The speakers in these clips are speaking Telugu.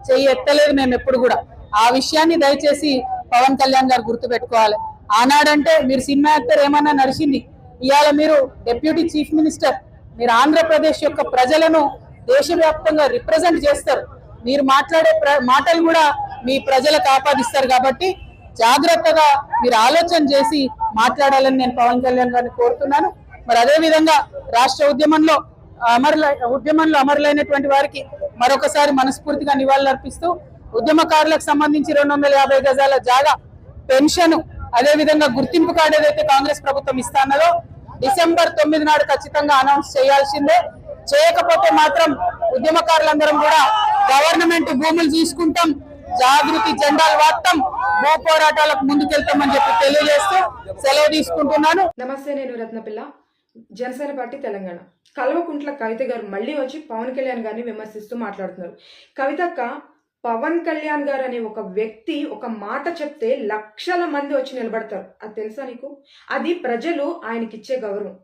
చెయ్యి ఎత్తలేదు మేము ఎప్పుడు కూడా. ఆ విషయాన్ని దయచేసి పవన్ కళ్యాణ్ గారు గుర్తుపెట్టుకోవాలి. ఆనాడంటే మీరు సినిమా యాక్టర్ ఏమన్నా నడిచింది, ఇవాళ మీరు డిప్యూటీ చీఫ్ మినిస్టర్, మీరు ఆంధ్రప్రదేశ్ యొక్క ప్రజలను దేశవ్యాప్తంగా రిప్రజెంట్ చేస్తారు. మీరు మాట్లాడే మాటలు కూడా మీ ప్రజలకు ఆపాదిస్తారు. కాబట్టి జాగ్రత్తగా మీరు ఆలోచన చేసి మాట్లాడాలని నేను పవన్ కళ్యాణ్ గారిని కోరుతున్నాను. మరి అదే విధంగా రాష్ట్ర ఉద్యమంలో అమరులైనటువంటి వారికి మరొకసారి మనస్ఫూర్తిగా నివాళులర్పిస్తూ ఉద్యమకారులకు సంబంధించి 250 గజాల జాగా, పెన్షన్, అదే విధంగా గుర్తింపు కార్డు ఏదైతే కాంగ్రెస్ ప్రభుత్వం ఇస్తానదో డిసెంబర్ 9 నాడు ఖచ్చితంగా అనౌన్స్ చేయాల్సిందే. చేయకపోతే మాత్రం ఉద్యమకారులందరం కూడా గవర్నమెంట్ భూములు తీసుకుంటాం, జాగృతి జెండాలు వాడతాం, భూ పోరాటాలకు ముందుకెళ్తామని చెప్పి తెలియజేస్తూ సెలవు తీసుకుంటున్నాను. నమస్తే, నేను రత్నపిల్ల, జనసేన పార్టీ తెలంగాణ. కల్వకుంట్ల కవిత గారు మళ్ళీ వచ్చి పవన్ కళ్యాణ్ గారిని విమర్శిస్తూ మాట్లాడుతున్నారు. కవితక్క, పవన్ కళ్యాణ్ గారు అనే ఒక వ్యక్తి ఒక మాట చెప్తే లక్షల మంది వచ్చి నిలబడతారు. అది తెలుసా నీకు? అది ప్రజలు ఆయనకిచ్చే గౌరవం.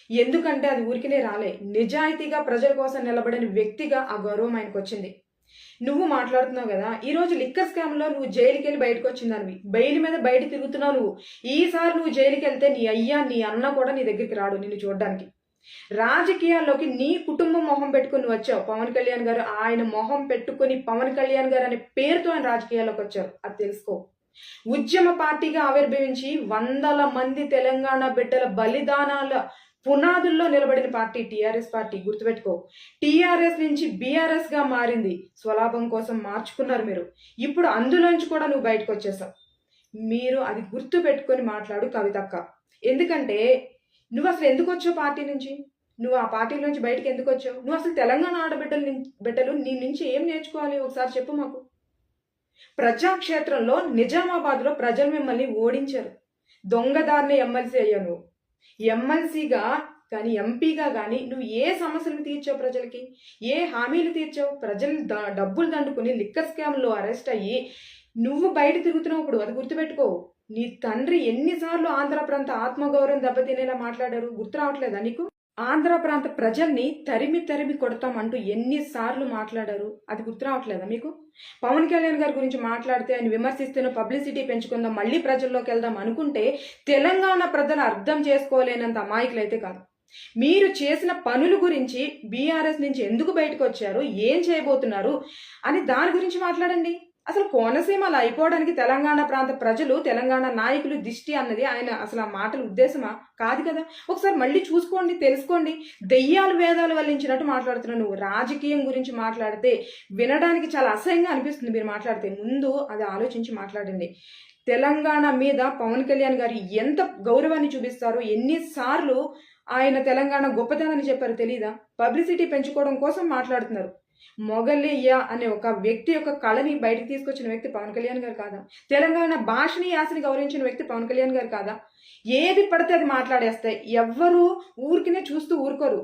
ఎందుకంటే అది ఊరికినే రాలే, నిజాయితీగా ప్రజల కోసం నిలబడిన వ్యక్తిగా ఆ గౌరవం ఆయనకు వచ్చింది. నువ్వు మాట్లాడుతున్నావు కదా, ఈరోజు లిక్కర్ స్కామ్ లో నువ్వు జైలుకి వెళ్ళి బయటకు వచ్చిందానివి, బెయిల్ మీద బయట తిరుగుతున్నావు నువ్వు. ఈసారి నువ్వు జైలుకి వెళ్తే నీ అయ్యా నీ అన్న కూడా నీ దగ్గరికి రాడు నిన్ను చూడడానికి. రాజకీయాల్లోకి నీ కుటుంబం మొహం పెట్టుకుని వచ్చావు. పవన్ కళ్యాణ్ గారు ఆయన మొహం పెట్టుకుని పవన్ కళ్యాణ్ గారు అనే పేరుతో ఆయన రాజకీయాల్లోకి వచ్చారు. అది తెలుసుకో. ఉద్యమ పార్టీగా ఆవిర్భవించి వందల మంది తెలంగాణ బిడ్డల బలిదానాల పునాదుల్లో నిలబడిన పార్టీ టీఆర్ఎస్ పార్టీ. గుర్తుపెట్టుకో, టీఆర్ఎస్ నుంచి బీఆర్ఎస్ గా మారింది. స్వలాభం కోసం మార్చుకున్నారు మీరు. ఇప్పుడు అందులోంచి కూడా నువ్వు బయటకు వచ్చేసావు. మీరు అది గుర్తు పెట్టుకొని మాట్లాడు కవితక్క. ఎందుకంటే నువ్వు అసలు ఎందుకు వచ్చావు పార్టీ నుంచి? నువ్వు ఆ పార్టీ నుంచి బయటకు ఎందుకు వచ్చావు? నువ్వు అసలు తెలంగాణ బిడ్డలు నీ నుంచి ఏం నేర్చుకోవాలి ఒకసారి చెప్పు మాకు. ప్రజాక్షేత్రంలో నిజామాబాద్లో ప్రజలు మిమ్మల్ని ఓడించారు. దొంగదారిని ఎమ్మెల్సీ అయ్యావు నువ్వు. ఎమ్మెల్సీగా కానీ ఎంపీగా కానీ నువ్వు ఏ సమస్యలు తీర్చావు? ప్రజలకి ఏ హామీలు తీర్చావు? ప్రజలు డబ్బులు దండుకుని లిక్కర్ స్కామ్లో అరెస్ట్ అయ్యి నువ్వు బయట తిరుగుతున్నావు. ఇప్పుడు అది గుర్తుపెట్టుకో. నీ తండ్రి ఎన్నిసార్లు ఆంధ్ర ప్రాంత ఆత్మగౌరవం దెబ్బతినేలా మాట్లాడారు? గుర్తు రావట్లేదా నీకు? ఆంధ్ర ప్రాంత ప్రజల్ని తరిమి కొడతాం అంటూ ఎన్నిసార్లు మాట్లాడారు? అది గుర్తు రావట్లేదా మీకు? పవన్ కళ్యాణ్ గారి గురించి మాట్లాడితే ఆయన విమర్శిస్తేనో పబ్లిసిటీ పెంచుకుందాం, మళ్ళీ ప్రజల్లోకి వెళ్దాం అనుకుంటే తెలంగాణ ప్రజలు అర్థం చేసుకోలేనంత అమాయకులైతే కాదు. మీరు చేసిన పనుల గురించి, బీఆర్ఎస్ నుంచి ఎందుకు బయటకు వచ్చారు, ఏం చేయబోతున్నారు అని దాని గురించి మాట్లాడండి. అసలు కోనసీమ అలా అయిపోవడానికి తెలంగాణ ప్రాంత ప్రజలు, తెలంగాణ నాయకులు దిష్టి అన్నది ఆయన అసలు ఆ మాటల ఉద్దేశమా? కాదు కదా. ఒకసారి మళ్ళీ చూసుకోండి, తెలుసుకోండి. దెయ్యాలు వేదాలు వల్లించినట్టు మాట్లాడుతున్నావు నువ్వు. రాజకీయం గురించి మాట్లాడితే వినడానికి చాలా అసహ్యంగా అనిపిస్తుంది మీరు మాట్లాడితే. ముందు అది ఆలోచించి మాట్లాడండి. తెలంగాణ మీద పవన్ కళ్యాణ్ గారు ఎంత గౌరవాన్ని చూపిస్తారు, ఎన్నిసార్లు ఆయన తెలంగాణ గొప్పతనాన్ని చెప్పారు తెలీదా? పబ్లిసిటీ పెంచుకోవడం కోసం మాట్లాడుతున్నారు. మొగలియ్య అనే ఒక వ్యక్తి యొక్క కళని బయటకు తీసుకొచ్చిన వ్యక్తి పవన్ కళ్యాణ్ గారు కాదా? తెలంగాణ భాషని, యాసని గౌరవించిన వ్యక్తి పవన్ కళ్యాణ్ గారు కాదా? ఏది పడితే అది మాట్లాడేస్తాయి. ఎవ్వరూ ఊరికినే చూస్తూ ఊరుకోరు.